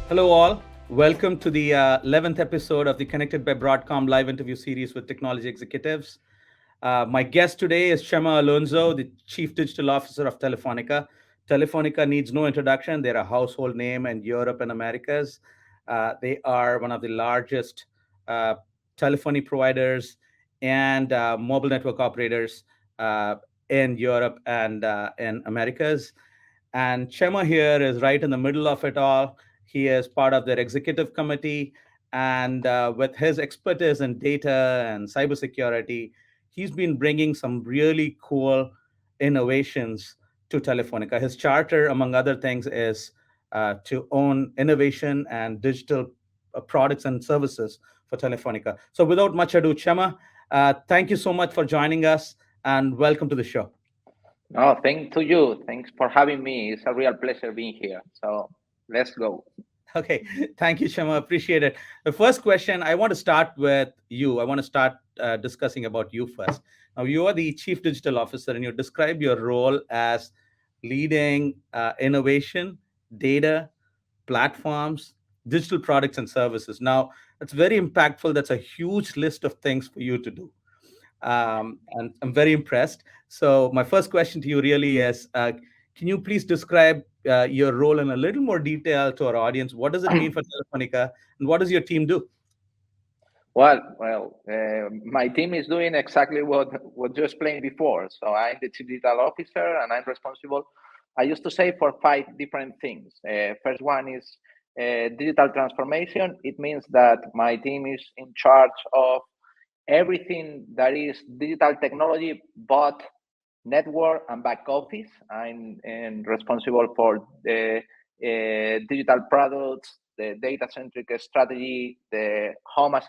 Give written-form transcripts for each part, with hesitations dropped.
Hello, all. Welcome to the 11th episode of the Connected by Broadcom live interview series with technology executives. My guest today is Chema Alonso, the Chief Digital Officer of Telefonica. Telefonica needs no introduction. They're a household name in Europe and Americas. They are one of the largest uh, telephony providers and mobile network operators uh, in Europe and in Americas. And Chema here is right in the middle of it all. He is part of their executive committee. And with his expertise in data and cybersecurity, he's been bringing some really cool innovations to Telefonica. His charter, among other things, is to own innovation and digital products and services for Telefonica. So, without much ado, Chema, thank you so much for joining us and welcome to the show. No, thank to you. Thanks for having me. It's a real pleasure being here. So let's go. Okay, thank you, Shama. Appreciate it. The first question, I want to start with you. I want to start discussing about you first. Now, you are the Chief Digital Officer, and you describe your role as leading innovation, data, platforms, digital products, and services. Now, that's very impactful. That's a huge list of things for you to do. And I'm very impressed. So, my first question to you really is can you please describe your role in a little more detail to our audience? What does it mean for Telefonica, and what does your team do? My team is doing exactly what you explained before. So I'm the chief digital officer, and I'm responsible. I used to say for five different things. First one is digital transformation. It means that my team is in charge of everything that is digital technology, but network and back office. I'm responsible for the digital products, the data-centric strategy, the home as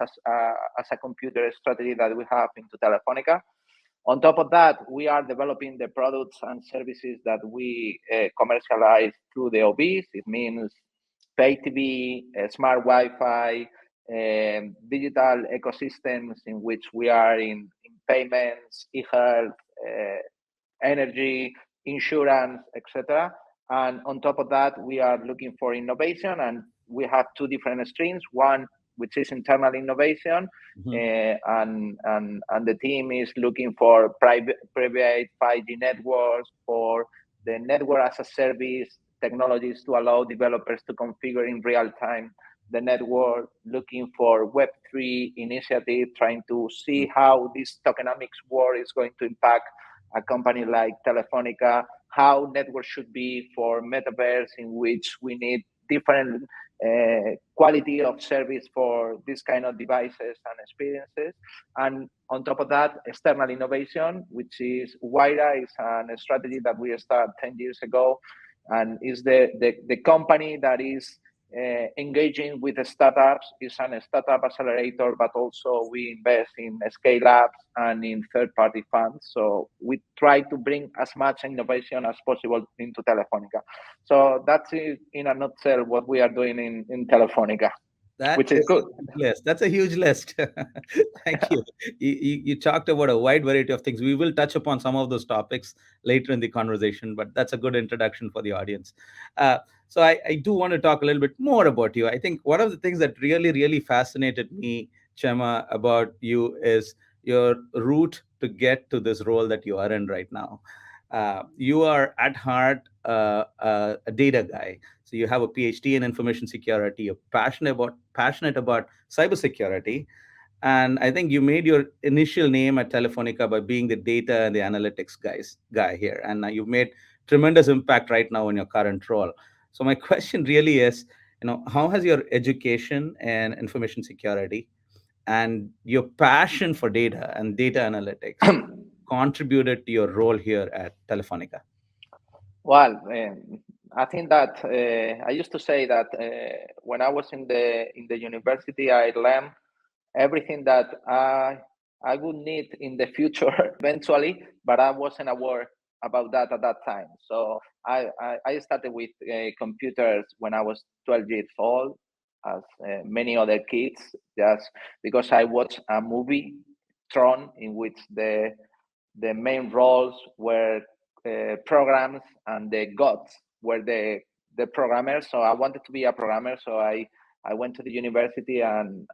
a computer strategy that we have into Telefonica. On top of that, we are developing the products and services that we commercialize through the OBs. It means pay TV, smart Wi-Fi, digital ecosystems in which we are in payments, e-health, energy, insurance, etc. And on top of that, we are looking for innovation, and we have two different streams. One which is internal innovation, Mhm. and the team is looking for private 5G networks, for the network as a service technologies to allow developers to configure in real time the network, looking for Web3 initiative, trying to see how this tokenomics war is going to impact a company like Telefonica, how networks should be for metaverse, in which we need different quality of service for this kind of devices and experiences. And on top of that, external innovation, which is WIRA, is a strategy that we started 10 years ago, and is the company that is engaging with the startups. Is an startup accelerator, but also we invest in scale ups and in third party funds. So we try to bring as much innovation as possible into Telefonica. So that's it in a nutshell what we are doing in Telefonica, That which is is a good. huge list. That's a huge list. Thank you. You talked about a wide variety of things. We will touch upon some of those topics later in the conversation, but that's a good introduction for the audience. So I do want to talk a little bit more about you. I think one of the things that really, really fascinated me, Chema, about you is your route to get to this role that you are in right now. You are at heart a data guy, so you have a PhD in information security. You're passionate about cybersecurity, and I think you made your initial name at Telefonica by being the data and the analytics guy here, and you've made tremendous impact right now in your current role. So my question really is, how has your education and information security and your passion for data and data analytics contributed to your role here at Telefonica? Well, I think that I used to say that when I was in the university, I learned everything that I would need in the future eventually, but I wasn't aware about that at that time. So I started with computers when I was 12 years old, as many other kids, just because I watched a movie, Tron, in which the main roles were programs, and the gods were the programmer. So I wanted to be a programmer. So I went to the university and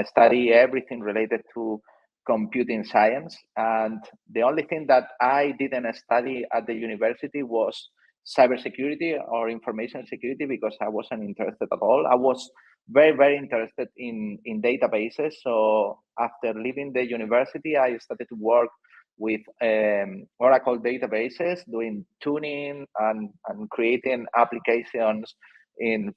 study everything related to computing science. And the only thing that I didn't study at the university was cybersecurity or information security, because I wasn't interested at all. I was very interested in databases. So after leaving the university, I started to work with Oracle databases, doing tuning and creating applications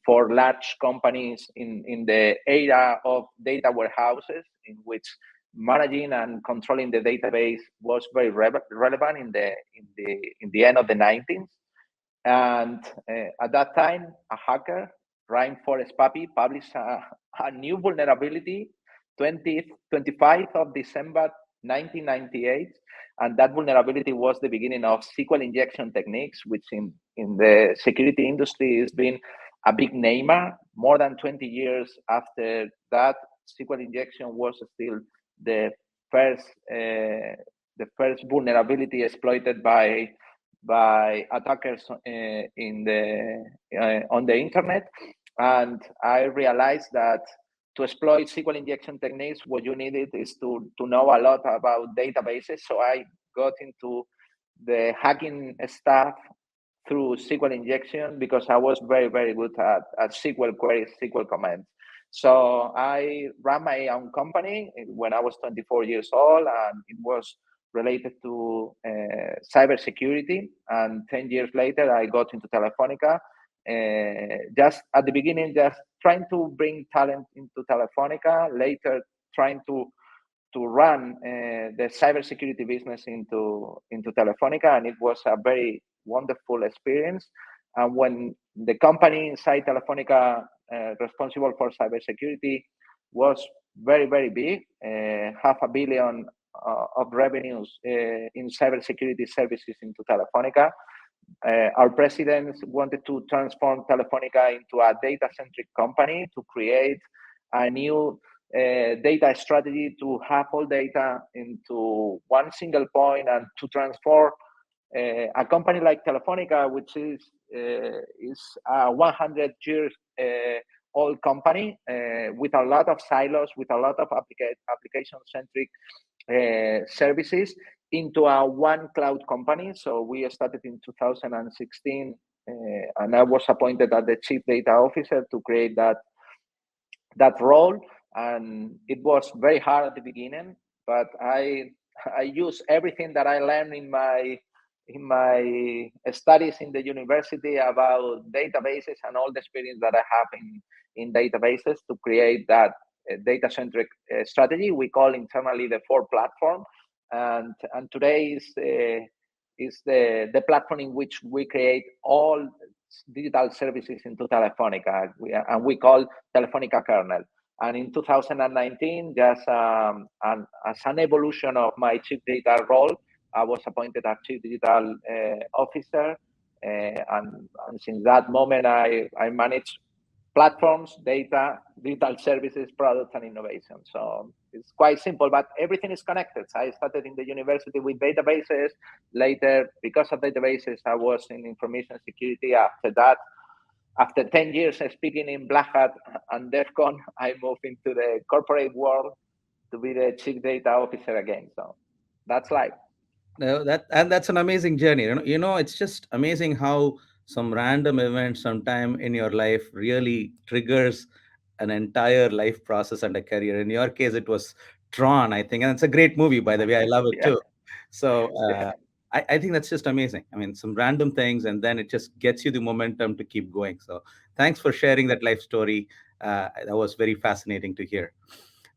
for large companies in the era of data warehouses, in which managing and controlling the database was very relevant in the end of the 90s. And at that time, a hacker, Rainforest Puppy, published a new vulnerability, 25th of December 1998. And that vulnerability was the beginning of SQL injection techniques, which in the security industry has been a big namer. More than 20 years after that, SQL injection was still the first vulnerability exploited by attackers on the internet. And I realized that to exploit SQL injection techniques, what you needed is to know a lot about databases. So I got into the hacking stuff through SQL injection, because I was very good at SQL queries, SQL commands. So I ran my own company when I was 24 years old, and it was related to cybersecurity. And 10 years later, I got into Telefonica. Just at the beginning, just trying to bring talent into Telefonica. Later, trying to run the cybersecurity business into Telefonica, and it was a very wonderful experience. And when the company inside Telefonica responsible for cybersecurity was very big, $500 million of revenues in cybersecurity services into Telefonica. Our president wanted to transform Telefonica into a data-centric company, to create a new data strategy, to have all data into one single point, and to transform a company like Telefonica, which is a 100 years old company with a lot of silos, with a lot of application-centric services, into a one cloud company. So we started in 2016, and I was appointed as the chief data officer to create that role. And it was very hard at the beginning, but I used everything that I learned in my studies in the university about databases, and all the experience that I have in databases, to create that data-centric strategy we call internally the 4 platform. And today is the platform in which we create all digital services into Telefonica, and we call Telefonica Kernel. And in 2019, just as an evolution of my chief data role, I was appointed as chief digital officer. And since that moment, I manage platforms, data, digital services, products, and innovation. So it's quite simple, but everything is connected. So I started in the university with databases. Later, because of databases, I was in information security. After that, after 10 years speaking in Black Hat and DEF CON, I moved into the corporate world to be the chief data officer again. So that's life. No, that's an amazing journey. It's just amazing how some random event sometime in your life really triggers an entire life process and a career. In your case, it was Tron, I think, and it's a great movie, by the way. I love it Yeah. too. So Yeah. I think that's just amazing. I mean, some random things, and then it just gets you the momentum to keep going. So thanks for sharing that life story. That was very fascinating to hear.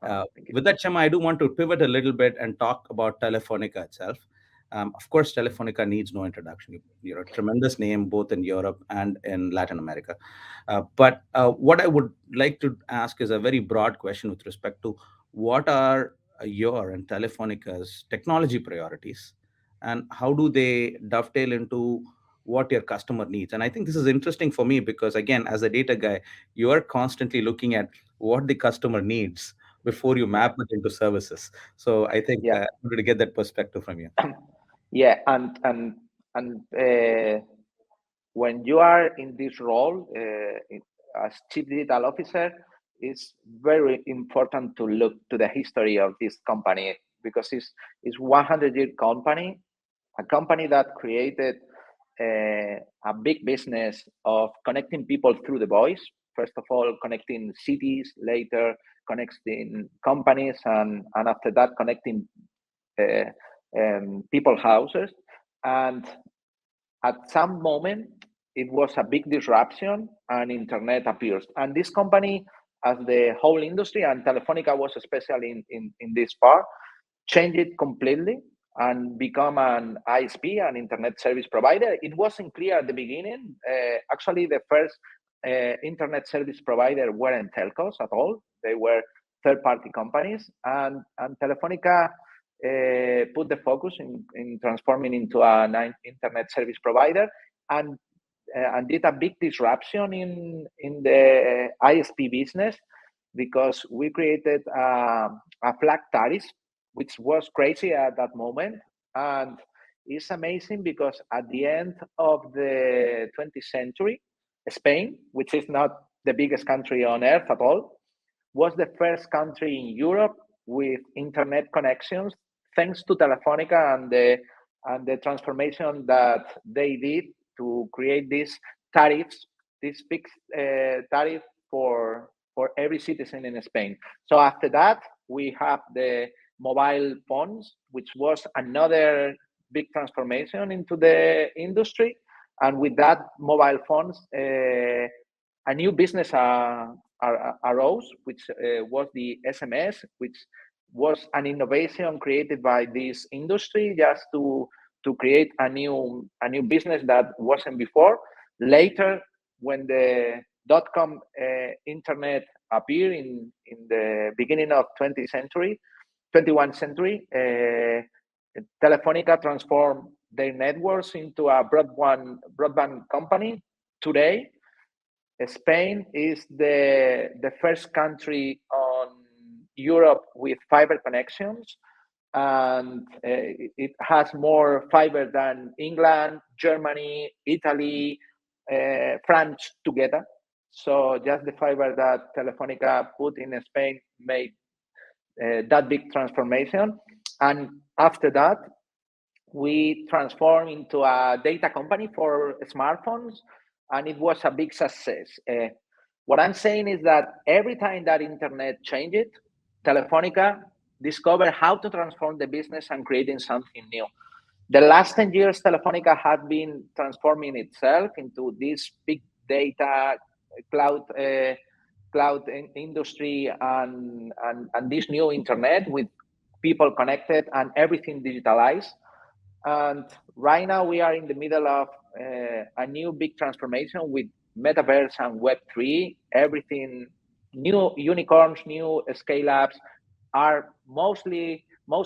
Thank you. With that, Chema, I do want to pivot a little bit and talk about Telefonica itself. Of course, Telefonica needs no introduction. You're a tremendous name both in Europe and in Latin America. But what I would like to ask is a very broad question with respect to what are your and Telefonica's technology priorities, and how do they dovetail into what your customer needs? And I think this is interesting for me because, again, as a data guy, you are constantly looking at what the customer needs before you Yeah. map it into services. So I think Yeah. I wanted to get that perspective from you. Yeah. And when you are in this role as chief digital officer, it's very important to look to the history of this company, because it's 100-year company, a company that created a big business of connecting people through the voice. First of all, connecting cities, later connecting companies, and after that, connecting uh, people houses. And at some moment, it was a big disruption and internet appears. And this company, as the whole industry, and Telefonica was especially in this part, changed it completely and become an ISP, an internet service provider. It wasn't clear at the beginning. Actually, the first internet service provider weren't telcos at all. They were third-party companies, and Telefonica put the focus in transforming into an internet service provider, and did a big disruption in the ISP business, because we created a flat tariff, which was crazy at that moment. And it's amazing because at the end of the 20th century, Spain, which is not the biggest country on earth at all, was the first country in Europe with internet connections, thanks to Telefonica and the transformation that they did to create these tariffs, this fixed tariff for every citizen in Spain. So after that, we have the mobile phones, which was another big transformation into the industry. And with that mobile phones, a new business arose, which was the SMS, which was an innovation created by this industry just to create a new business that wasn't before. Later, when the dot-com internet appeared in the beginning of 20th century, 21st century, Telefonica transformed their networks into a broadband company. Today, Spain is the first country on Europe with fiber connections, and it has more fiber than England, Germany, Italy, France together. So just the fiber that Telefonica put in Spain made that big transformation. And after that, we transformed into a data company for smartphones, and it was a big success. What I'm saying is that every time that internet changed, Telefonica discovered how to transform the business and creating something new. The last 10 years, Telefonica has been transforming itself into this big data cloud industry and this new internet with people connected and everything digitalized. And right now we are in the middle of a new big transformation with Metaverse and Web3. Everything new, unicorns, new scale ups are most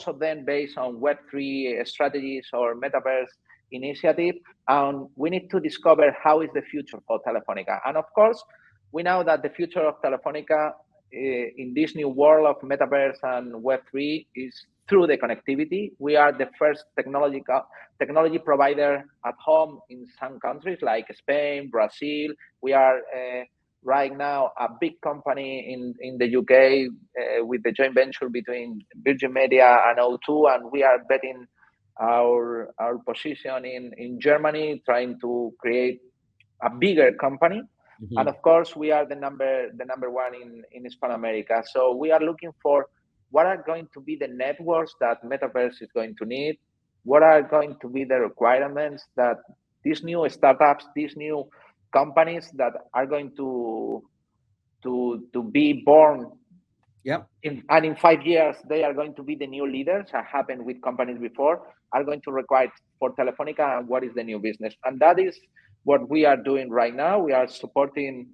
of them based on Web3 strategies or Metaverse initiative. And we need to discover how is the future for Telefonica. And of course, we know that the future of Telefonica in this new world of Metaverse and Web3 is through the connectivity. We are the first technology provider at home in some countries like Spain, Brazil. We are right now a big company in the UK with the joint venture between Virgin Media and O2, and we are betting our position in Germany, trying to create a bigger company. Mm-hmm. And of course, we are the number one in Hispano America. So we are looking for what are going to be the networks that Metaverse is going to need, what are going to be the requirements that these new startups, these new companies that are going to be born. Yeah. And in 5 years, they are going to be the new leaders, that happened with companies before, are going to require for Telefonica and what is the new business. And that is what we are doing right now. We are supporting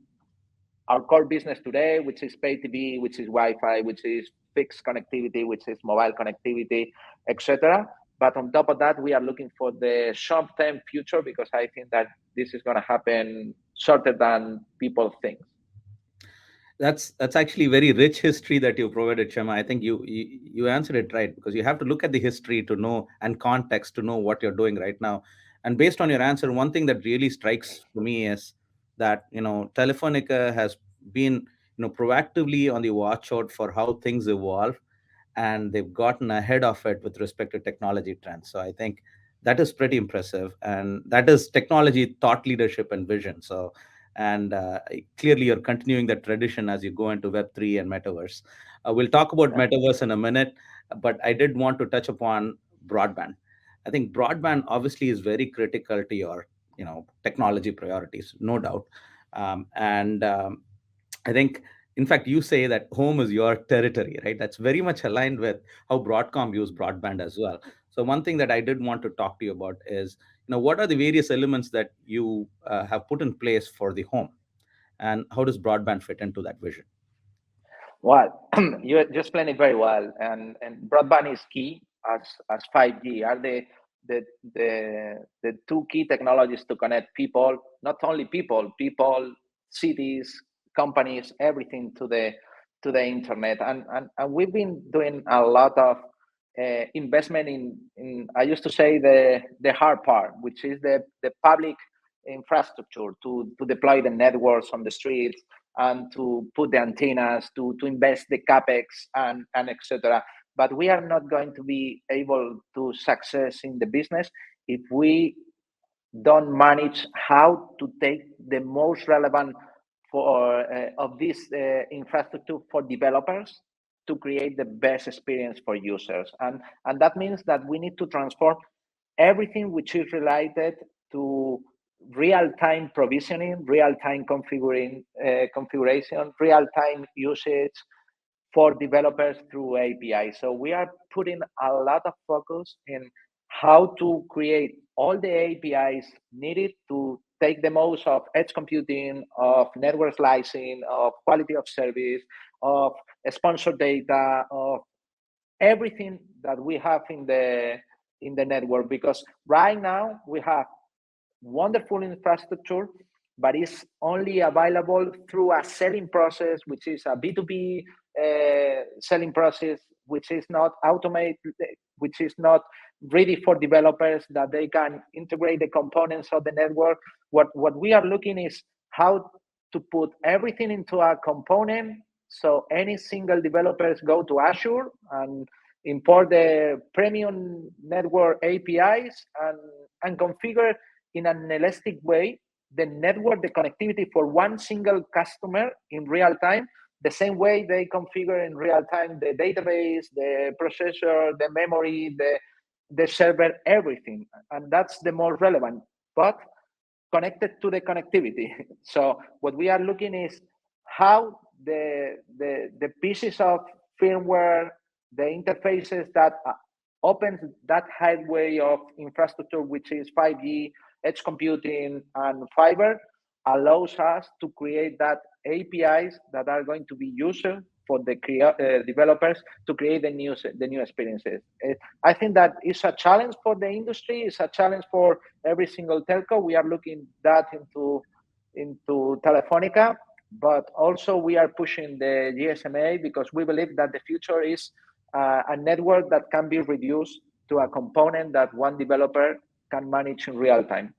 our core business today, which is pay TV, which is Wi-Fi, which is fixed connectivity, which is mobile connectivity, etc. But on top of that, we are looking for the short-term future, because I think that this is going to happen shorter than people think. That's actually very rich history that you provided, Chema. I think you answered it right, because you have to look at the history to know and context to know what you're doing right now. And based on your answer, one thing that really strikes to me is that Telefonica has been proactively on the watch out for how things evolve, and they've gotten ahead of it with respect to technology trends. So I think that is pretty impressive, and that is technology thought leadership and vision. So, and clearly you're continuing that tradition as you go into Web3 and Metaverse. We'll talk about Yeah. Metaverse in a minute, but I did want to touch upon broadband. I think broadband obviously is very critical to your technology priorities, no doubt. And I think, in fact, you say that home is your territory, right? That's very much aligned with how Broadcom use broadband as well. So one thing that I did want to talk to you about is, what are the various elements that you have put in place for the home, and how does broadband fit into that vision? Well, you just explained it very well, and broadband is key as 5G are the the two key technologies to connect people, not only people, cities, companies, everything to the internet, and we've been doing a lot of investment in I used to say the hard part, which is the public infrastructure to deploy the networks on the streets and to put the antennas, to invest the capex and etc. But we are not going to be able to success in the business if we don't manage how to take the most relevant for of this infrastructure for developers to create the best experience for users, and that means that we need to transform everything which is related to real-time provisioning, real-time configuration, real-time usage for developers through API. So we are putting a lot of focus in how to create all the APIs needed to take the most of edge computing, of network slicing, of quality of service, of sponsored data, of everything that we have in the network. Because right now we have wonderful infrastructure, but it's only available through a selling process, which is a B2B selling process, which is not automated, which is not ready for developers that they can integrate the components of the network. What we are looking is how to put everything into a component, so any single developers go to Azure and import the premium network APIs and configure in an elastic way the network, the connectivity for one single customer in real time, the same way they configure in real time the database, the processor, the memory, the server, everything. And that's the more relevant, but connected to the connectivity. So what we are looking is how the pieces of firmware, the interfaces that opens that highway of infrastructure, which is 5G, edge computing, and fiber, allows us to create that APIs that are going to be used for the developers to create the new experiences. I think that is a challenge for the industry. It's a challenge for every single telco. We are looking that into Telefonica, but also we are pushing the GSMA because we believe that the future is a network that can be reduced to a component that one developer can manage in real time.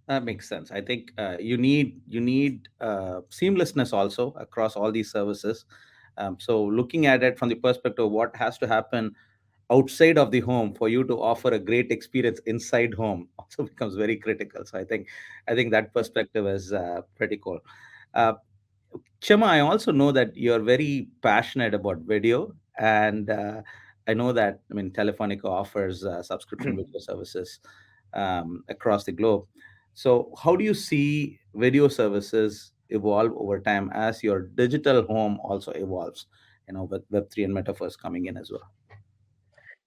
That makes sense. I think you need seamlessness also across all these services. So looking at it from the perspective of what has to happen outside of the home for you to offer a great experience inside home also becomes very critical. So I think that perspective is pretty cool. Uh, Chema, I also know that you're very passionate about video, and I know that Telefonica offers subscription video services across the globe. So, how do you see video services evolve over time as your digital home also evolves? With Web3 and Metaverse coming in as well.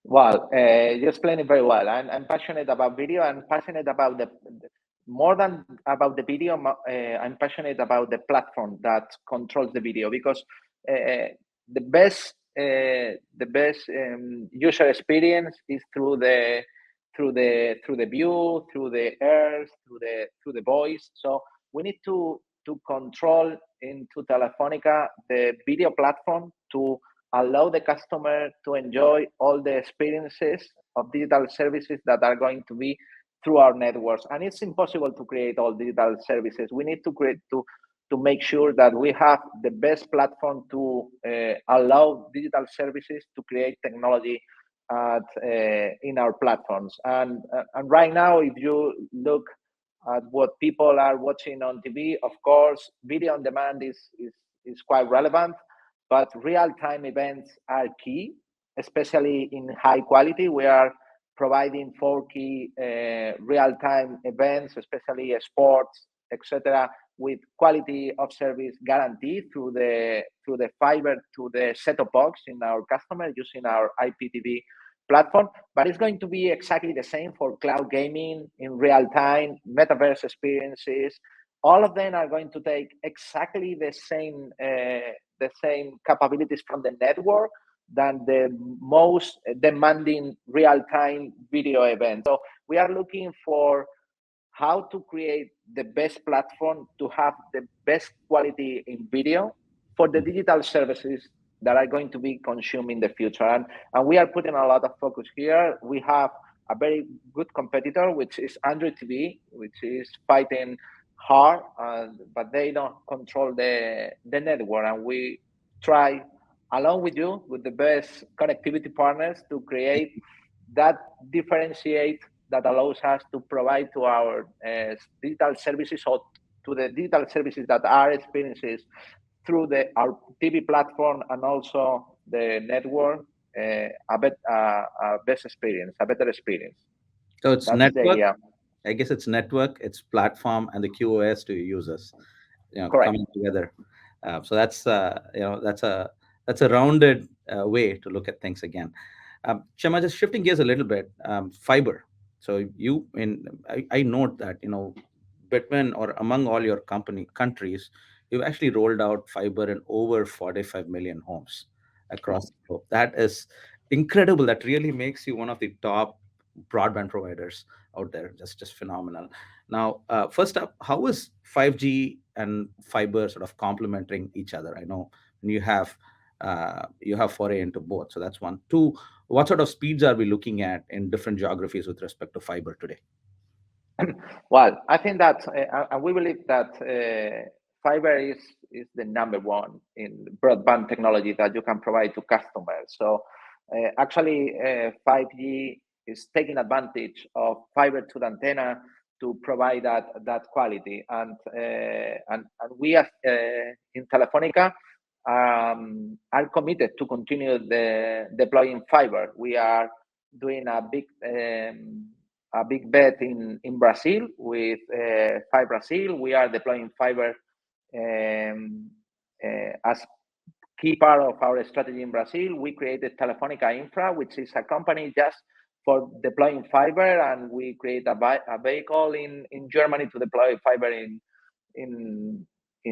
Well, you explained it very well. I'm passionate about video. I'm passionate about more than about the video. I'm passionate about the platform that controls the video because the best user experience is through the view, through the ears, through the voice. So we need to control into Telefonica the video platform to allow the customer to enjoy all the experiences of digital services that are going to be through our networks. And it's impossible to create all digital services. We need to create to make sure that we have the best platform to allow digital services to create technology in our platforms. And right now, if you look at what people are watching on TV, of course, video on demand is quite relevant, but real-time events are key, especially in high quality. We are providing 4 key real-time events, especially sports, etc., with quality of service guaranteed through the fiber to the set-top box in our customer using our IPTV platform. But it's going to be exactly the same for cloud gaming in real time, metaverse experiences. All of them are going to take exactly the same capabilities from the network than the most demanding real-time video event. So we are looking for how to create the best platform to have the best quality in video for the digital services that are going to be consumed in the future. And we are putting a lot of focus here. We have a very good competitor, which is Android TV, which is fighting hard, but they don't control the network. And we try, along with you, with the best connectivity partners, to create that differentiate that allows us to provide to our digital services or to the digital services that are experiences through our TV platform and also the network a best experience, a better experience. So it's That's the network. idea. I guess it's network, it's platform, and the QoS to users, Correct. coming together. So that's a rounded way to look at things again. Chema, just shifting gears a little bit, fiber. So I note that between or among all your countries, you've actually rolled out fiber in over 45 million homes Yeah. across the globe. That is incredible. That really makes you one of the top broadband providers out there. Just phenomenal. Now, first up, how is 5G and fiber sort of complementing each other? I know you have foray into both, so that's one. Two, what sort of speeds are we looking at in different geographies with respect to fiber today? Well, I think that, and we believe that fiber is the number one in broadband technology that you can provide to customers. So actually, 5G is taking advantage of fiber to the antenna to provide that quality. And we as in Telefonica are committed to continue deploying fiber. We are doing a big bet in Brazil with Fiber Brazil. We are deploying fiber as key part of our strategy in Brazil. We created Telefonica Infra, which is a company just for deploying fiber, and we create a vehicle in Germany to deploy fiber in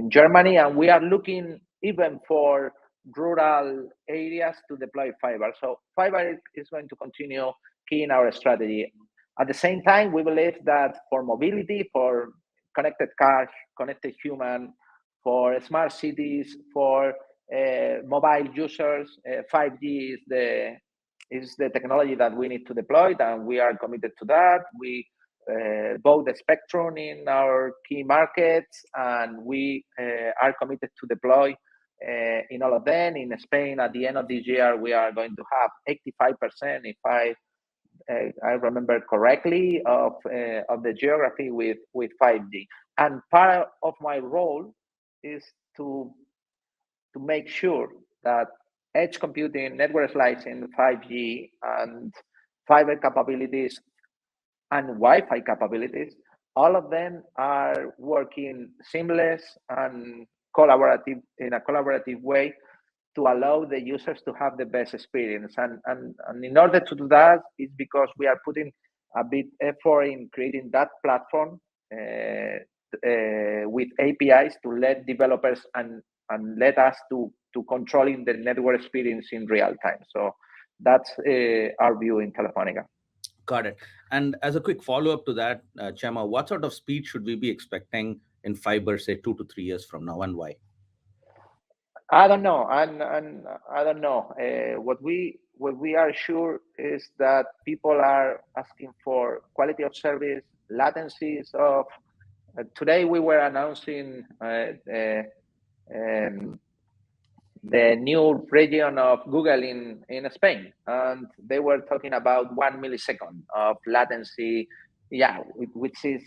Germany, and we are looking even for rural areas to deploy fiber. So fiber is going to continue key in our strategy. At the same time, we believe that for mobility, for connected cars, connected human, for smart cities, for mobile users, 5G is the technology that we need to deploy, and we are committed to that. We bought the spectrum in our key markets, and we are committed to deploy in all of them. In Spain, at the end of this year, we are going to have 85%, if I remember correctly, of the geography with 5G. And part of my role is to make sure that edge computing, network slicing, 5G, and fiber capabilities and Wi-Fi capabilities, all of them are working seamless and collaborative in a collaborative way to allow the users to have the best experience. And in order to do that, it's because we are putting a bit effort in creating that platform with APIs to let developers and let us to controlling the network experience in real time. So that's our view in Telefonica. Got it. And as a quick follow-up to that, Chema, what sort of speed should we be expecting in fiber, say 2 to 3 years from now, and why? I don't know, and I don't know. what we are sure is that people are asking for quality of service, latencies of. Today we were announcing um, the new region of Google in Spain, and they were talking about 1 millisecond of latency. Yeah, which is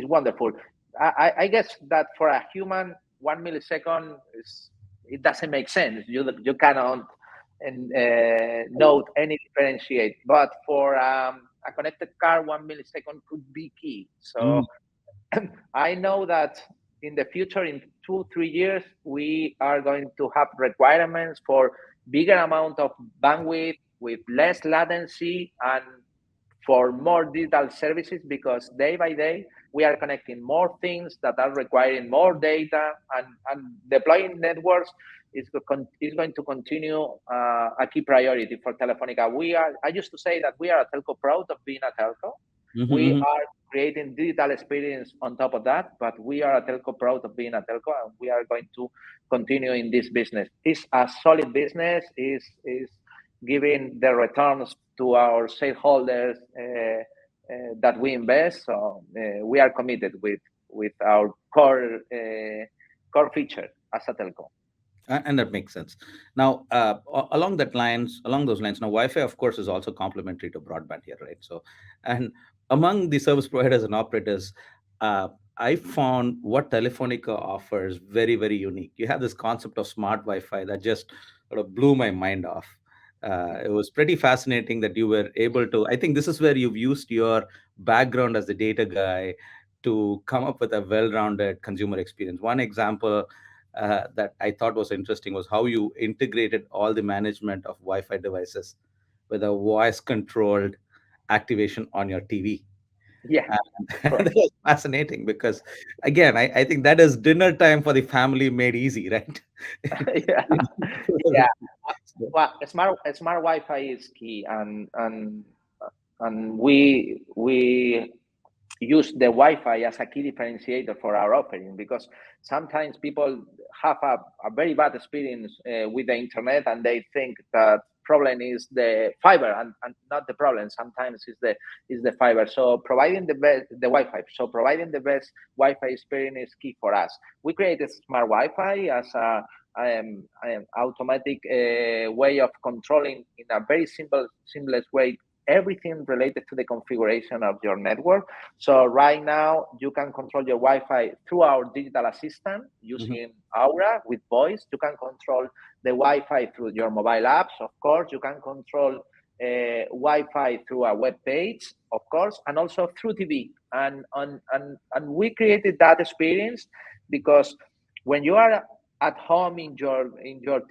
wonderful. I guess that for a human, 1 millisecond is, it doesn't make sense. You cannot note any differentiate, but for a connected car, 1 millisecond could be key. So Mhm. I know that in the future, in 2, 3 years, we are going to have requirements for bigger amount of bandwidth with less latency and for more digital services, because day by day we are connecting more things that are requiring more data, and deploying networks is going to continue a key priority for Telefonica. I used to say that we are a telco proud of being a telco. Mhm, We mhm. are creating digital experience on top of that, but we are a telco proud of being a telco, and we are going to continue in this business. It's a solid business, is giving the returns to our shareholders that we invest. So we are committed with our core feature as a telco. And that makes sense. Now, along those lines, now Wi-Fi, of course, is also complementary to broadband here, right? So, and among the service providers and operators, uh, I found what Telefonica offers very, very unique. You have this concept of smart Wi-Fi that just sort of blew my mind off. It was pretty fascinating that you were able to. I think this is where you've used your background as the data guy to come up with a well-rounded consumer experience. One example that I thought was interesting was how you integrated all the management of Wi-Fi devices with a voice-controlled activation on your TV. Yeah, And that correct. was fascinating because, again, I think that is dinner time for the family made easy, right? Yeah, yeah. Well, smart Wi-Fi is key, and we use the Wi-Fi as a key differentiator for our offering, because sometimes people have a very bad experience with the internet, and they think that problem is the fiber, and not the problem. Sometimes is the fiber. So providing the Wi-Fi, so providing the best Wi-Fi experience is key for us. We created smart Wi-Fi as a automatic way of controlling in a very seamless way everything related to the configuration of your network. So right now you can control your Wi-Fi through our digital assistant Mhm, using Aura with voice. You can control the Wi-Fi through your mobile apps, of course. You can control Wi-Fi through a web page, of course, and also through TV. And we created that experience because when you are at home in your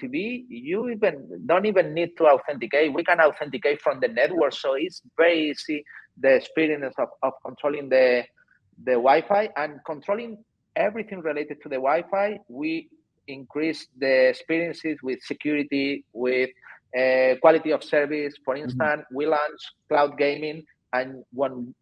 TV, you even don't even need to authenticate. We can authenticate from the network, so it's very easy the experience of controlling the Wi-Fi and controlling everything related to the Wi-Fi. We increase the experiences with security, with quality of service. For mhm, instance, we launch cloud gaming, and one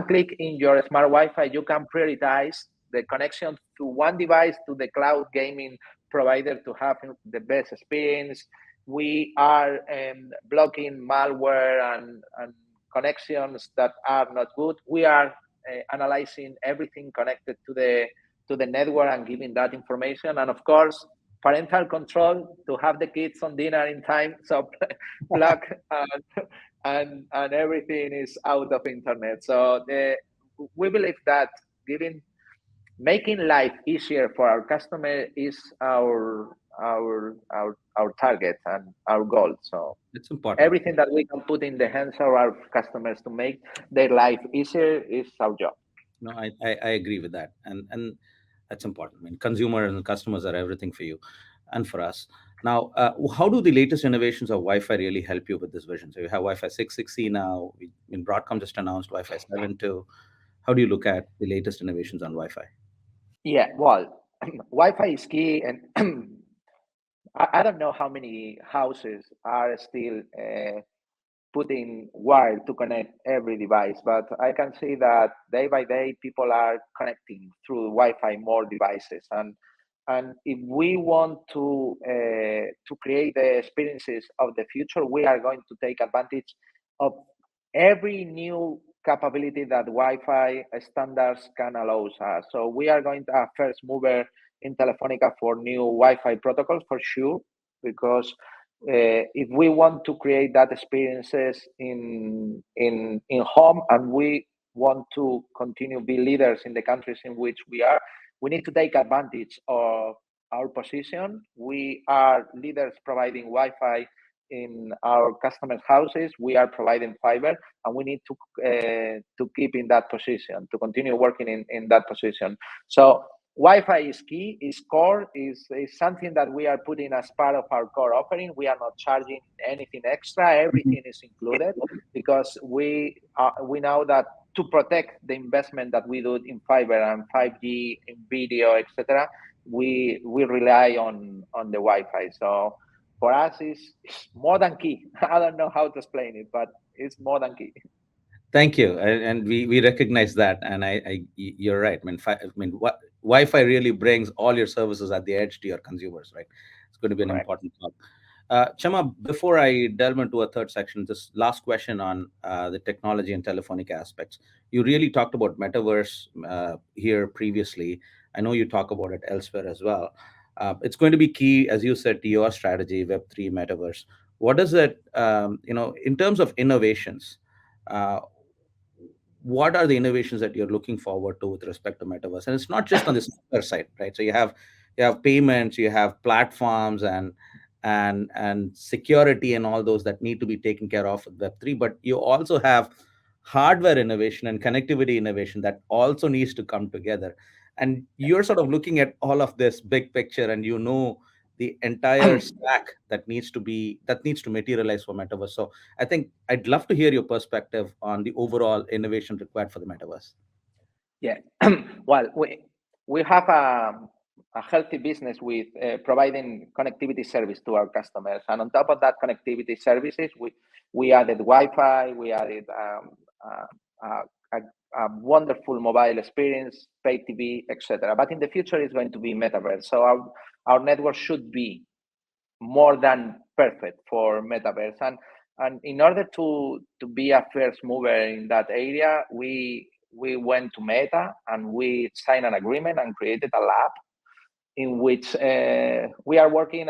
click in your smart Wi-Fi, you can prioritize the connection to one device to the cloud gaming provider to have the best experience. We are blocking malware and connections that are not good. We are analyzing everything connected to the network and giving that information. And of course, parental control to have the kids on dinner in time. So plug and everything is out of internet. So we believe that giving making life easier for our customer is our target and our goal. So it's important. everything that we can put in the hands of our customers to make their life easier is our job. No, I agree with that, and that's important. I mean, consumers and customers are everything for you, and for us. Now, how do the latest innovations of Wi-Fi really help you with this vision? So you have Wi-Fi 6.6e now. In Broadcom just announced Wi-Fi 7.2. How do you look at the latest innovations on Wi-Fi? Yeah, well, Wi-Fi is key, and I don't know how many houses are still putting wire to connect every device, but I can see that day by day people are connecting through Wi-Fi more devices, and And if we want to create the experiences of the future, we are going to take advantage of every new capability that Wi-Fi standards can allow us. So we are going to have first mover in Telefonica for new Wi-Fi protocols for sure, because if we want to create that experiences in home, and we want to continue be leaders in the countries in which we are, we need to take advantage of our position. We are leaders providing Wi-Fi in our customers' houses. We are providing fiber, and we need to keep in that position, to continue working in that position. So Wi-Fi is key, is core, is something that we are putting as part of our core offering. We are not charging anything extra. Mhm. Everything is included, because we know that to protect the investment that we do in fiber and 5G, in video, etc., we rely on the Wi-Fi. So for us, it's more than key. I don't know how to explain it, but it's more than key. Thank you, and we recognize that, and you're right. What Wi-Fi really brings all your services at the edge to your consumers, right? It's going to be an Correct. important part. Chema, before I delve into a third section, this last question on the technology and telephonic aspects. You really talked about metaverse here previously. I know you talk about it elsewhere as well. It's going to be key, as you said, to your strategy, Web3 metaverse. What is it, in terms of innovations? Uh, what are the innovations that you're looking forward to with respect to metaverse? And it's not just on the software side, right? So you have payments, you have platforms, and security and all those that need to be taken care of with Web3, but you also have hardware innovation and connectivity innovation that also needs to come together. And you're sort of looking at all of this big picture, and the entire stack that needs to materialize for metaverse. So I think I'd love to hear your perspective on the overall innovation required for the metaverse. Yeah. Well, we have a healthy business with providing connectivity service to our customers, and on top of that connectivity services, we added Wi-Fi, we added a, a wonderful mobile experience, pay TV, etc. But in the future, it's going to be metaverse. So our network should be more than perfect for metaverse, and in order to be a first mover in that area, we went to Meta and we signed an agreement and created a lab in which we are working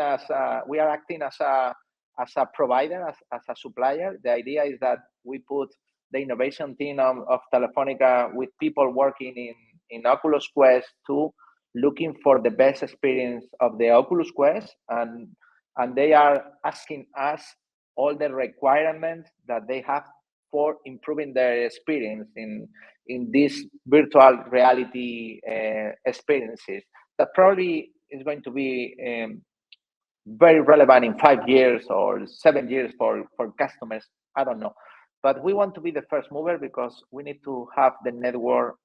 we are acting as a provider, as a supplier. The idea is that we put the innovation team of Telefonica with people working in Oculus Quest 2, looking for the best experience of the Oculus Quest, and they are asking us all the requirements that they have for improving their experience in these virtual reality experiences that probably is going to be very relevant in 5 years or 7 years for customers. I don't know. But we want to be the first mover because we need to have the network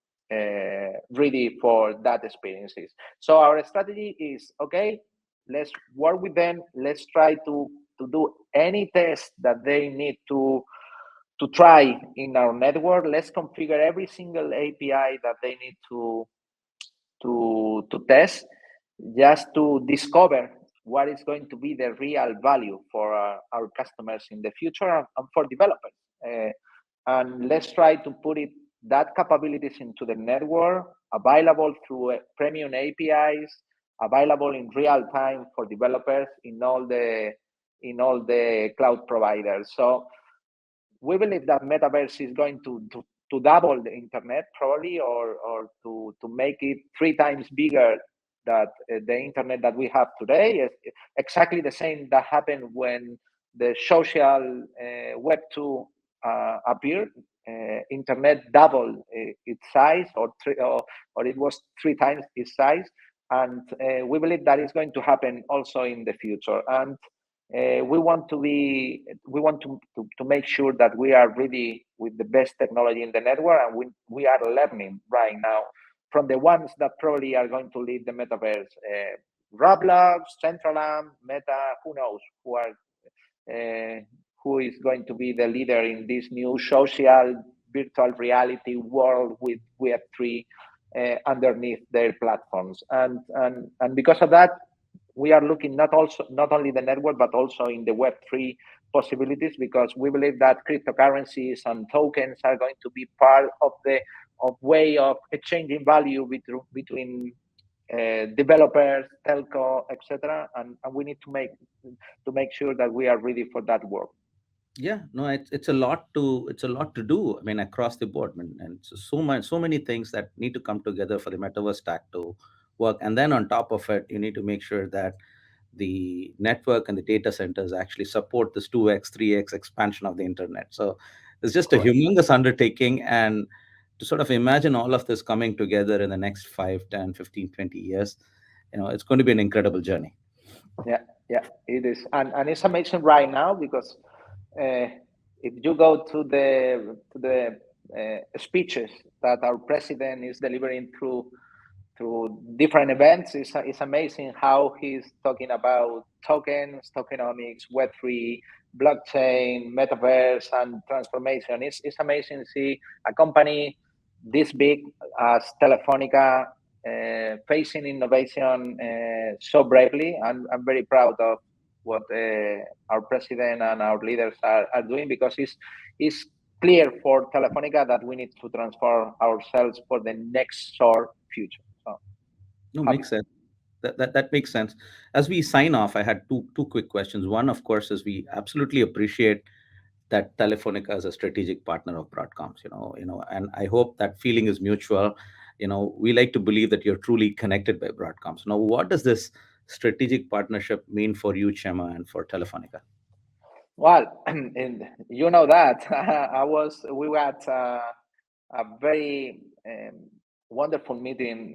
ready for that experiences. So our strategy is, okay, let's work with them. Let's try to do any test that they need to try in our network. Let's configure every single API that they need to test, just to discover what is going to be the real value for our customers in the future, and for developers. And let's try to put that capabilities into the network, available through premium APIs, available in real time for developers in all the cloud providers. So we believe that metaverse is going to double the internet probably, or to make it 3 times bigger that the internet that we have today. Is exactly the same that happened when the social web 2 appeared. Internet doubled its size, or it was 3 times its size, and we believe that is going to happen also in the future. And we want to make sure that we are ready with the best technology in the network, and we are learning right now from the ones that probably are going to lead the metaverse. Roblox, Centralam, Meta, who knows uh, who is going to be the leader in this new social virtual reality world with Web3. underneath their platforms. And because of that, we are looking not only the network, but also in the Web3 possibilities, because we believe that cryptocurrencies and tokens are going to be part of the way of exchanging value between developers, telco, etc. And we need to make sure that we are ready for that work. Yeah, no, it's a lot to do. I mean, across the board, I mean, and so many things that need to come together for the metaverse stack to work. And then on top of it, you need to make sure that the network and the data centers actually support this 2x 3x expansion of the internet. So it's just a Correct. humongous undertaking. And to sort of imagine all of this coming together in the next 5, 10, 15, 20 years, it's going to be an incredible journey. Yeah, yeah, it is, and it's amazing right now because if you go to the speeches that our president is delivering through different events, it's amazing how he's talking about tokens, tokenomics, Web3, blockchain, metaverse, and transformation. It's amazing to see a company this big as Telefonica facing innovation so bravely. And I'm very proud of what our president and our leaders are doing, because it's clear for Telefonica that we need to transform ourselves for the next short future. So No, happy. makes sense. That makes sense. As we sign off, I had two quick questions. One, of course, is we absolutely appreciate that Telefonica is a strategic partner of Broadcom's. And I hope that feeling is mutual. We like to believe that you're truly connected by Broadcom. So now, what does this strategic partnership mean for you, Chema, and for Telefonica? Well, and you know that we were at a very wonderful meeting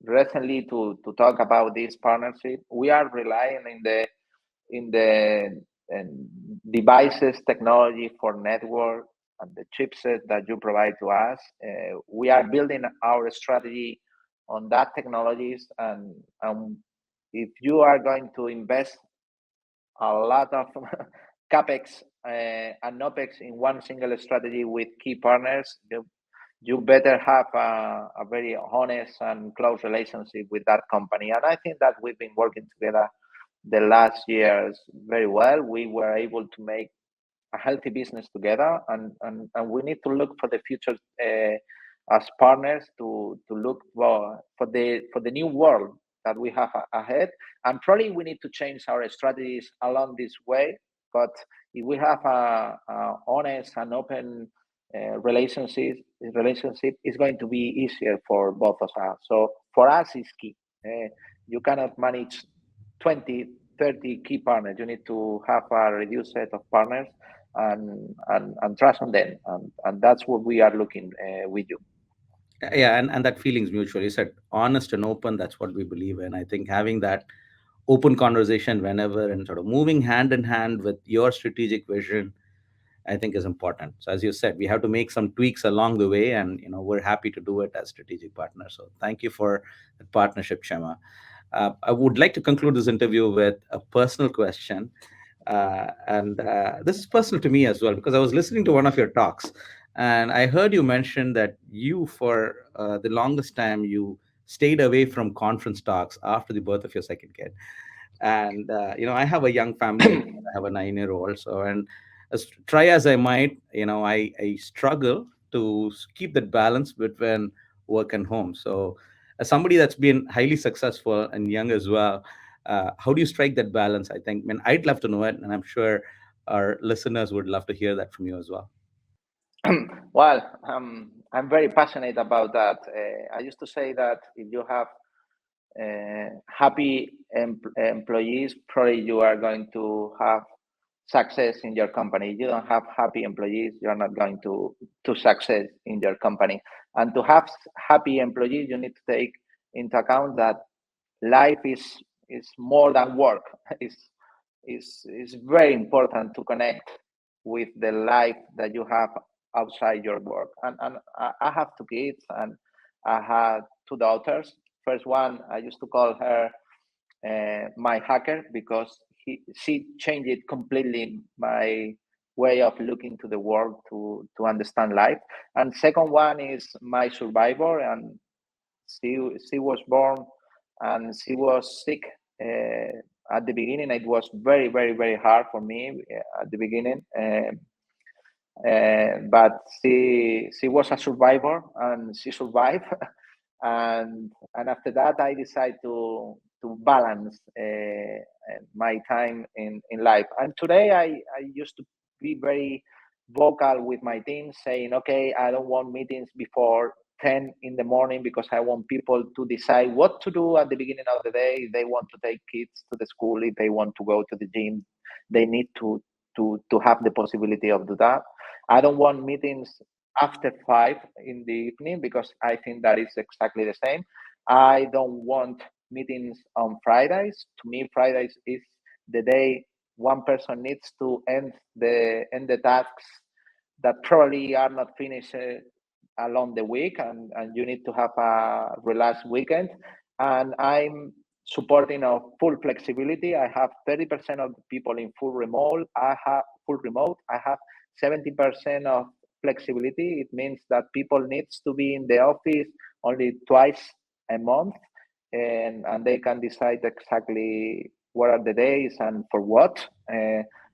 recently to talk about this partnership. We are relying in the devices technology for network and the chipset that you provide to us. We are building our strategy on that technologies, and if you are going to invest a lot of capex and opex in one single strategy with key partners, you better have a very honest and close relationship with that company. And I think that we've been working together the last years very well. We were able to make a healthy business together, and we need to look for the future as partners to look for the new world that we have ahead. And probably we need to change our strategies along this way. But if we have a honest and open relationship is going to be easier for both of us. So for us, it's key. You cannot manage 20, 30 key partners. You need to have a reduced set of partners and trust on them. And that's what we are looking with you. Yeah, and that feeling's mutual. You said honest and open. That's what we believe in. I think having that open conversation whenever and sort of moving hand in hand with your strategic vision, I think is important. So as you said, we have to make some tweaks along the way, and we're happy to do it as strategic partners. So thank you for the partnership, Shema. I would like to conclude this interview with a personal question, and this is personal to me as well because I was listening to one of your talks, and I heard you mention that you, for the longest time, you stayed away from conference talks after the birth of your second kid. And I have a young family. I have a 9-year-old. So, and try as I might, I struggle to keep that balance between work and home. So as somebody that's been highly successful and young as well, how do you strike that balance? I think, I mean, I'd love to know it, and I'm sure our listeners would love to hear that from you as well. Well, I'm very passionate about that. I used to say that if you have happy employees, probably you are going to have success in your company. If you don't have happy employees, you are not going to success in your company. And to have happy employees, you need to take into account that life is more than work. It's very important to connect with the life that you have outside your work. And I have 2 kids, and I had 2 daughters. First one, I used to call her my hacker, because she changed completely my way of looking to the world to understand life. And second one is my survivor, and She was born and she was sick at the beginning. It was very, very, very hard for me at the beginning. But she was a survivor and she survived. And after that, I decided to balance my time in life. And today, I used to be very vocal with my team, saying, "Okay, I don't want meetings before 10 in the morning because I want people to decide what to do at the beginning of the day. If they want to take kids to the school, if they want to go to the gym, they need to have the possibility of do that. I don't want meetings after 5 in the evening because I think that is exactly the same. I don't want meetings on Fridays. To me, Fridays is the day one person needs to end the tasks that probably are not finished along the week, and you need to have a relaxed weekend. And I'm supporting of full flexibility. I have 30% of the people in full remote. I have 70% of flexibility. It means that people needs to be in the office only twice a month, and they can decide exactly what are the days and for what.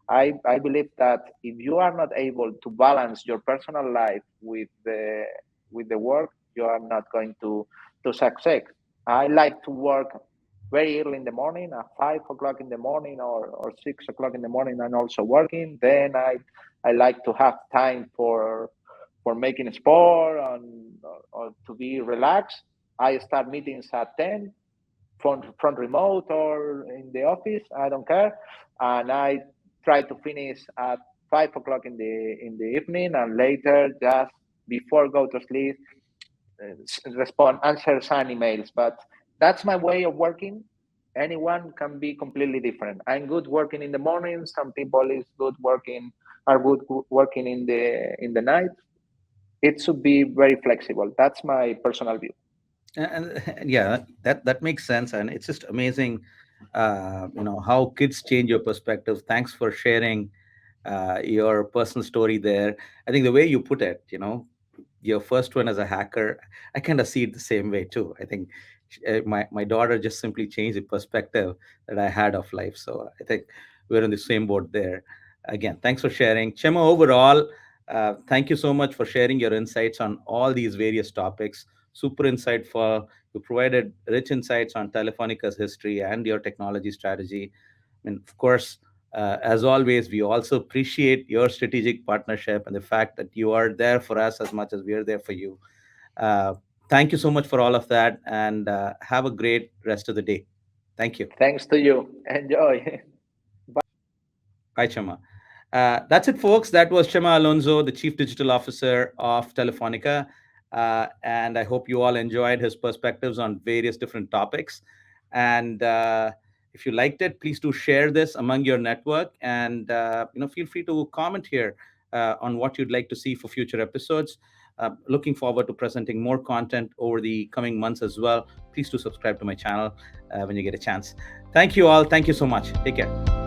I believe that if you are not able to balance your personal life with the work, you are not going to succeed. I like to work very early in the morning, at 5 o'clock in the morning or 6 o'clock in the morning, and also working. Then I like to have time for making sport or to be relaxed. I start meetings at 10 from remote or in the office. I don't care, and I try to finish at 5 o'clock in the evening, and later just before go to sleep, respond, answer some emails. But that's my way of working. Anyone can be completely different. I'm good working in the morning. Some people is good working are good working in the night. It should be very flexible. That's my personal view. And yeah, that makes sense, and it's just amazing, how kids change your perspective. Thanks for sharing your personal story there. I think the way you put it, your first one as a hacker, I kind of see it the same way too. I think my daughter just simply changed the perspective that I had of life. So I think we're in the same boat there. Again, thanks for sharing, Chema. Overall, thank you so much for sharing your insights on all these various topics. Super insightful. You provided rich insights on Telefonica's history and your technology strategy. And of course, as always, we also appreciate your strategic partnership and the fact that you are there for us as much as we are there for you. Uh, Thank you so much for all of that, and have a great rest of the day. Thank you. Thanks to you. Enjoy. Hi, Chema. That's it, folks. That was Chema Alonso, the Chief Digital Officer of Telefonica. And I hope you all enjoyed his perspectives on various different topics. And if you liked it, please do share this among your network. And feel free to comment here on what you'd like to see for future episodes. Looking forward to presenting more content over the coming months as well. Please do subscribe to my channel when you get a chance. Thank you all. Thank you so much. Take care.